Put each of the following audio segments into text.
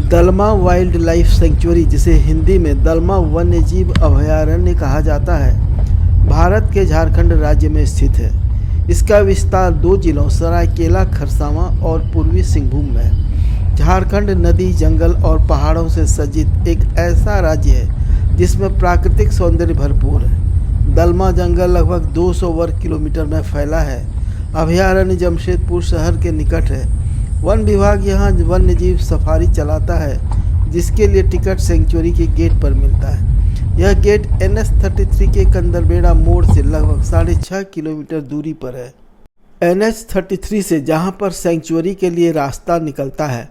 दलमा wild life sanctuary, जिसे हिंदी में दलमा वन्यजीव अभयारण्य कहा जाता है, भारत के झारखंड राज्य में स्थित है। इसका विस्तार 2 जिलों सरायकेला खरसावां और पूर्वी सिंहभूम में है। झारखंड नदी, जंगल और पहाड़ों से सज्जित एक ऐसा राज्य है जिसमें प्राकृतिक सौंदर्य भरपूर है। दलमा जंगल लगभग 200 वर्ग किलोमीटर में फैला है। अभयारण्य जमशेदपुर शहर के निकट है। वन विभाग यहाँ वन्यजीव सफारी चलाता है, जिसके लिए टिकट सेंचुरी के गेट पर मिलता है। यह गेट NH-33 के कंदरबेड़ा मोड़ से लगभग 6.5 किलोमीटर दूरी पर है। NH-33 से जहाँ पर सेंचुरी के लिए रास्ता निकलता है,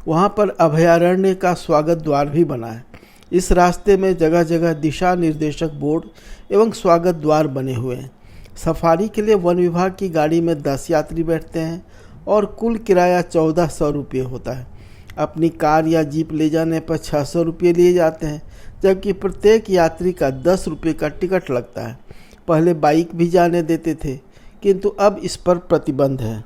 वहाँ पर अभयारण्य का स्वागत द्वार भी बना है। इस रास्ते में जगह जगह दिशा निर्देशक बोर्ड एवं स्वागत द्वार बने हुए हैं। सफारी के लिए वन विभाग की गाड़ी में 10 यात्री बैठते हैं और कुल किराया 1400 रुपये होता है। अपनी कार या जीप ले जाने पर 600 रुपये लिए जाते हैं, जबकि प्रत्येक यात्री का 10 रुपये का टिकट लगता है। पहले बाइक भी जाने देते थे, किंतु अब इस पर प्रतिबंध है।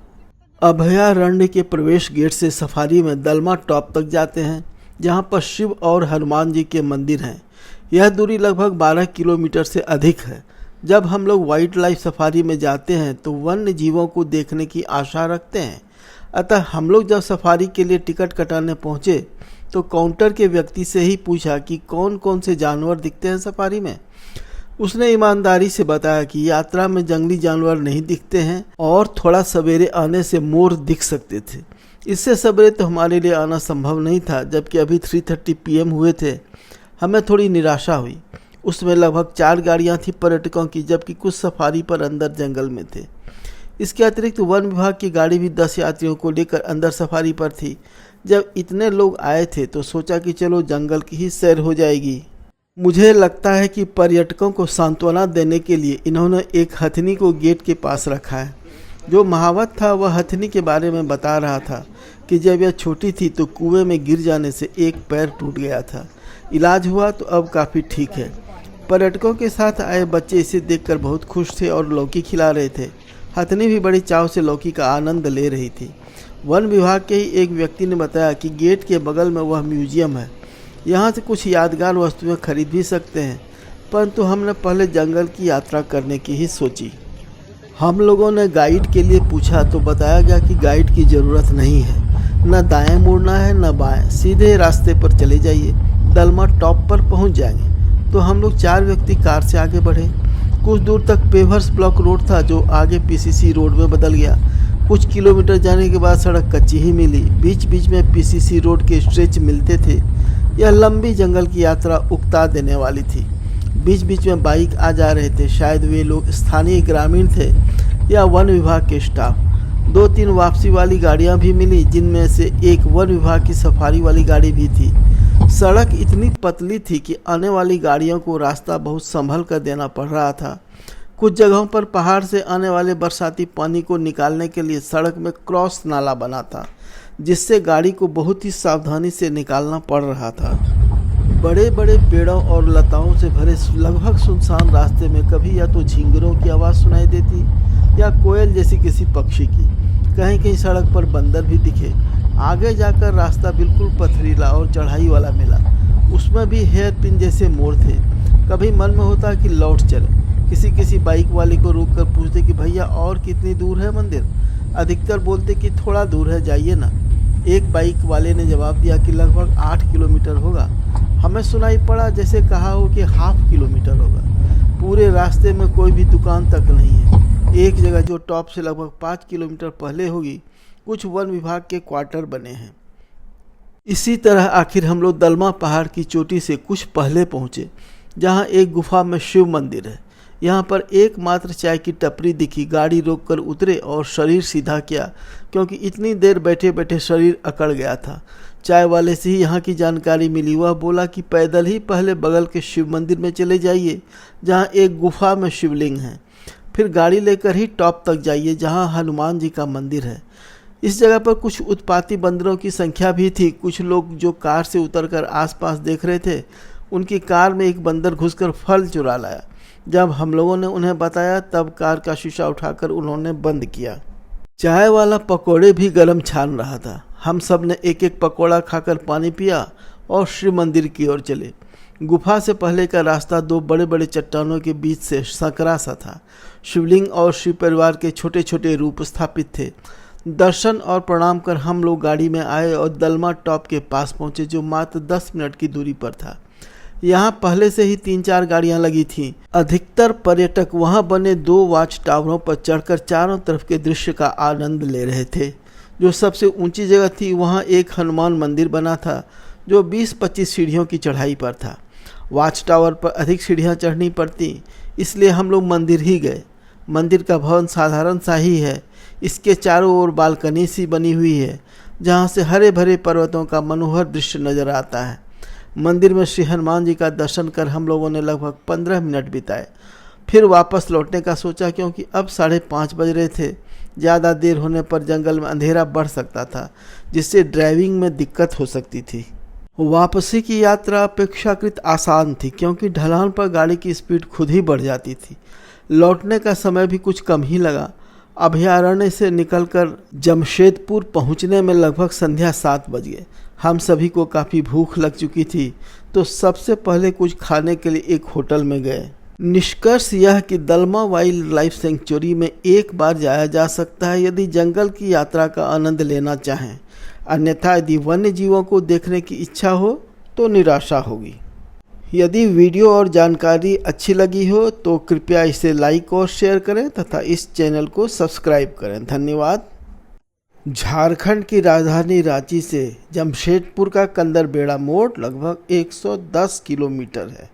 अभयारण्य के प्रवेश गेट से सफारी में दलमा टॉप तक जाते हैं, जहां पर शिव और हनुमान जी के मंदिर हैं। यह दूरी लगभग 12 किलोमीटर से अधिक है। जब हम लोग वाइल्ड लाइफ सफारी में जाते हैं तो वन्य जीवों को देखने की आशा रखते हैं। अतः हम लोग जब सफारी के लिए टिकट कटाने पहुंचे तो काउंटर के व्यक्ति से ही पूछा कि कौन कौन से जानवर दिखते हैं सफारी में। उसने ईमानदारी से बताया कि यात्रा में जंगली जानवर नहीं दिखते हैं और थोड़ा सवेरे आने से मोर दिख सकते थे। इससे सवेरे तो हमारे लिए आना संभव नहीं था, जबकि अभी 3:30 PM हुए थे। हमें थोड़ी निराशा हुई। उसमें लगभग 4 गाड़ियां थी पर्यटकों की, जबकि कुछ सफारी पर अंदर जंगल में थे। इसके अतिरिक्त वन विभाग की गाड़ी भी 10 यात्रियों को लेकर अंदर सफारी पर थी। जब इतने लोग आए थे तो सोचा कि चलो जंगल की ही सैर हो जाएगी। मुझे लगता है कि पर्यटकों को सांत्वना देने के लिए इन्होंने एक हथनी को गेट के पास रखा है। जो महावत था वह हथनी के बारे में बता रहा था कि जब यह छोटी थी तो कुएं में गिर जाने से एक पैर टूट गया था। इलाज हुआ तो अब काफ़ी ठीक है। पर्यटकों के साथ आए बच्चे इसे देखकर बहुत खुश थे और लौकी खिला रहे थे। हथनी भी बड़ी चाव से लौकी का आनंद ले रही थी। वन विभाग के ही एक व्यक्ति ने बताया कि गेट के बगल में वह म्यूजियम है। यहाँ से कुछ यादगार वस्तुएं खरीद भी सकते हैं, परंतु हमने पहले जंगल की यात्रा करने की ही सोची। हम लोगों ने गाइड के लिए पूछा तो बताया गया कि गाइड की ज़रूरत नहीं है, न दाएं मुड़ना है न बाएं, सीधे रास्ते पर चले जाइए, दलमा टॉप पर पहुँच जाएंगे। तो हम लोग 4 व्यक्ति कार से आगे बढ़े। कुछ दूर तक पेवर्स ब्लॉक रोड था, जो आगे PCC रोड में बदल गया। कुछ किलोमीटर जाने के बाद सड़क कच्ची ही मिली। बीच बीच में PCC रोड के स्ट्रेच मिलते थे। यह लंबी जंगल की यात्रा उकता देने वाली थी। बीच बीच में बाइक आ जा रहे थे। शायद वे लोग स्थानीय ग्रामीण थे या वन विभाग के स्टाफ। 2-3 वापसी वाली गाड़ियां भी मिली, जिनमें से एक वन विभाग की सफारी वाली गाड़ी भी थी। सड़क इतनी पतली थी कि आने वाली गाड़ियों को रास्ता बहुत संभल कर देना पड़ रहा था। कुछ जगहों पर पहाड़ से आने वाले बरसाती पानी को निकालने के लिए सड़क में क्रॉस नाला बना था, जिससे गाड़ी को बहुत ही सावधानी से निकालना पड़ रहा था। बड़े बड़े पेड़ों और लताओं से भरे लगभग सुनसान रास्ते में कभी या तो झींगरों की आवाज़ सुनाई देती या कोयल जैसी किसी पक्षी की। कहीं कहीं सड़क पर बंदर भी दिखे। आगे जाकर रास्ता बिल्कुल पथरीला और चढ़ाई वाला मिला। उसमें भी हेयर पिन जैसे मोड़ थे। कभी मन में होता कि लौट चले। किसी बाइक वाले को रोक कर पूछते कि भैया और कितनी दूर है मंदिर। अधिकतर बोलते कि थोड़ा दूर है, जाइए ना। एक बाइक वाले ने जवाब दिया कि लगभग 8 किलोमीटर होगा। हमें सुनाई पड़ा जैसे कहा हो कि ½ किलोमीटर होगा। पूरे रास्ते में कोई भी दुकान तक नहीं है। एक जगह जो टॉप से लगभग 5 किलोमीटर पहले होगी, कुछ वन विभाग के क्वार्टर बने हैं। इसी तरह आखिर हम लोग दलमा पहाड़ की चोटी से कुछ पहले पहुँचे, जहाँ एक गुफा में शिव मंदिर है। यहाँ पर एकमात्र चाय की टपरी दिखी। गाड़ी रोककर उतरे और शरीर सीधा किया, क्योंकि इतनी देर बैठे बैठे शरीर अकड़ गया था। चाय वाले से ही यहाँ की जानकारी मिली। वह बोला कि पैदल ही पहले बगल के शिव मंदिर में चले जाइए, जहाँ एक गुफा में शिवलिंग है। फिर गाड़ी लेकर ही टॉप तक जाइए, जहाँ हनुमान जी का मंदिर है। इस जगह पर कुछ उत्पाती बंदरों की संख्या भी थी। कुछ लोग जो कार से उतरकर आसपास देख रहे थे, उनकी कार में एक बंदर घुसकर फल चुरा लाया। जब हम लोगों ने उन्हें बताया, तब कार का शीशा उठाकर उन्होंने बंद किया। चाय वाला पकौड़े भी गरम छान रहा था। हम सब ने एक एक पकौड़ा खाकर पानी पिया और शिव मंदिर की ओर चले। गुफा से पहले का रास्ता दो बड़े बड़े चट्टानों के बीच से संकरा सा था। शिवलिंग और शिव परिवार के छोटे छोटे रूप स्थापित थे। दर्शन और प्रणाम कर हम लोग गाड़ी में आए और दलमा टॉप के पास पहुंचे, जो मात्र 10 मिनट की दूरी पर था। यहाँ पहले से ही 3-4 गाड़ियाँ लगी थीं। अधिकतर पर्यटक वहाँ बने 2 वॉच टावरों पर चढ़कर चारों तरफ के दृश्य का आनंद ले रहे थे। जो सबसे ऊंची जगह थी वहाँ एक हनुमान मंदिर बना था, जो 20-25 सीढ़ियों की चढ़ाई पर था। वॉच टावर पर अधिक सीढ़ियाँ चढ़नी पड़ती, इसलिए हम लोग मंदिर ही गए। मंदिर का भवन साधारण सा ही है। इसके चारों ओर बालकनी सी बनी हुई है, जहाँ से हरे भरे पर्वतों का मनोहर दृश्य नजर आता है। मंदिर में श्री हनुमान जी का दर्शन कर हम लोगों ने लगभग 15 मिनट बिताए। फिर वापस लौटने का सोचा, क्योंकि अब 5:30 बज रहे थे। ज़्यादा देर होने पर जंगल में अंधेरा बढ़ सकता था, जिससे ड्राइविंग में दिक्कत हो सकती थी। वापसी की यात्रा अपेक्षाकृत आसान थी, क्योंकि ढलान पर गाड़ी की स्पीड खुद ही बढ़ जाती थी। लौटने का समय भी कुछ कम ही लगा। अभयारण्य से निकलकर जमशेदपुर पहुंचने में लगभग संध्या 7 बज गए। हम सभी को काफ़ी भूख लग चुकी थी, तो सबसे पहले कुछ खाने के लिए एक होटल में गए। निष्कर्ष यह कि दलमा वाइल्ड लाइफ सेंचुरी में एक बार जाया जा सकता है यदि जंगल की यात्रा का आनंद लेना चाहें। अन्यथा यदि वन्य जीवों को देखने की इच्छा हो तो निराशा होगी। यदि वीडियो और जानकारी अच्छी लगी हो तो कृपया इसे लाइक और शेयर करें तथा इस चैनल को सब्सक्राइब करें। धन्यवाद। झारखंड की राजधानी रांची से जमशेदपुर का कंदरबेड़ा मोड़ लगभग 110 किलोमीटर है।